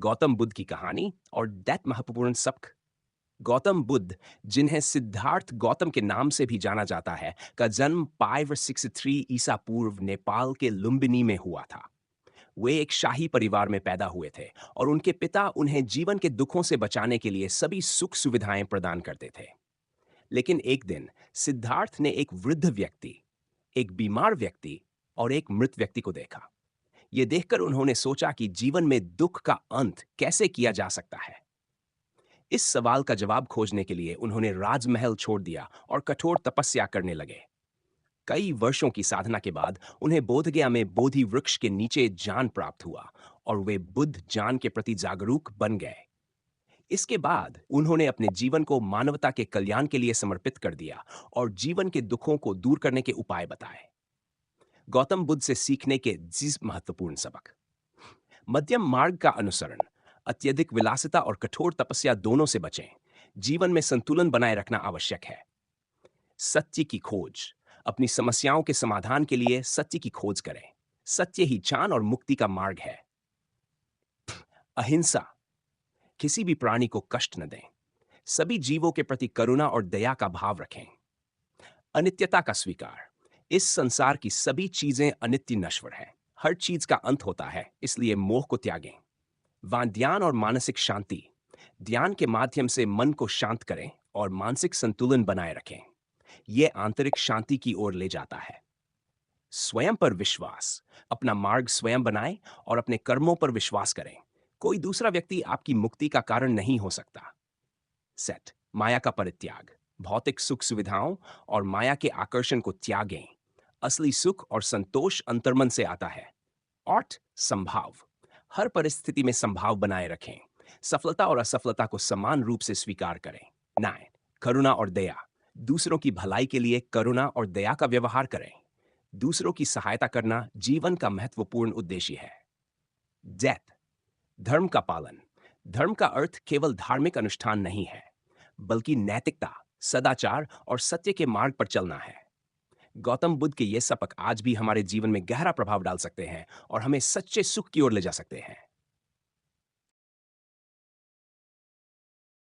गौतम बुद्ध की कहानी और दैट महत्वपूर्ण सबक। गौतम बुद्ध, जिन्हें सिद्धार्थ गौतम के नाम से भी जाना जाता है, का जन्म 563 ईसा पूर्व नेपाल के लुम्बिनी में हुआ था। वे एक शाही परिवार में पैदा हुए थे और उनके पिता उन्हें जीवन के दुखों से बचाने के लिए सभी सुख सुविधाएं प्रदान करते थे। लेकिन एक दिन सिद्धार्थ ने एक वृद्ध व्यक्ति, एक बीमार व्यक्ति और एक मृत व्यक्ति को देखा। ये देखकर उन्होंने सोचा कि जीवन में दुख का अंत कैसे किया जा सकता है। इस सवाल का जवाब खोजने के लिए उन्होंने राजमहल छोड़ दिया और कठोर तपस्या करने लगे। कई वर्षों की साधना के बाद उन्हें बोधगया में बोधि वृक्ष के नीचे ज्ञान प्राप्त हुआ और वे बुद्ध ज्ञान के प्रति जागरूक बन गए। इसके बाद उन्होंने अपने जीवन को मानवता के कल्याण के लिए समर्पित कर दिया और जीवन के दुखों को दूर करने के उपाय बताए। गौतम बुद्ध से सीखने के 20 महत्वपूर्ण सबक। मध्यम मार्ग का अनुसरण, अत्यधिक विलासिता और कठोर तपस्या दोनों से बचें। जीवन में संतुलन बनाए रखना आवश्यक है। सत्य की खोज, अपनी समस्याओं के समाधान के लिए सत्य की खोज करें। सत्य ही ज्ञान और मुक्ति का मार्ग है। अहिंसा, किसी भी प्राणी को कष्ट न दें। सभी जीवों के प्रति करुणा और दया का भाव रखें। अनित्यता का स्वीकार, इस संसार की सभी चीजें अनित्य नश्वर हैं। हर चीज का अंत होता है, इसलिए मोह को त्यागें। ध्यान और मानसिक शांति, ध्यान के माध्यम से मन को शांत करें और मानसिक संतुलन बनाए रखें। यह आंतरिक शांति की ओर ले जाता है। स्वयं पर विश्वास, अपना मार्ग स्वयं बनाएं और अपने कर्मों पर विश्वास करें। कोई दूसरा व्यक्ति आपकी मुक्ति का कारण नहीं हो सकता। सेट, माया का परित्याग, भौतिक सुख सुविधाओं और माया के आकर्षण को त्यागें। असली सुख और संतोष अंतर्मन से आता है। आठ, संभाव, हर परिस्थिति में संभाव बनाए रखें। सफलता और असफलता को समान रूप से स्वीकार करें। 9, करुणा और दया, दूसरों की भलाई के लिए करुणा और दया का व्यवहार करें। दूसरों की सहायता करना जीवन का महत्वपूर्ण उद्देश्य है। डेथ, धर्म का पालन, धर्म का अर्थ केवल धार्मिक अनुष्ठान नहीं है, बल्कि नैतिकता, सदाचार और सत्य के मार्ग पर चलना है। गौतम बुद्ध के ये सबक आज भी हमारे जीवन में गहरा प्रभाव डाल सकते हैं और हमें सच्चे सुख की ओर ले जा सकते हैं।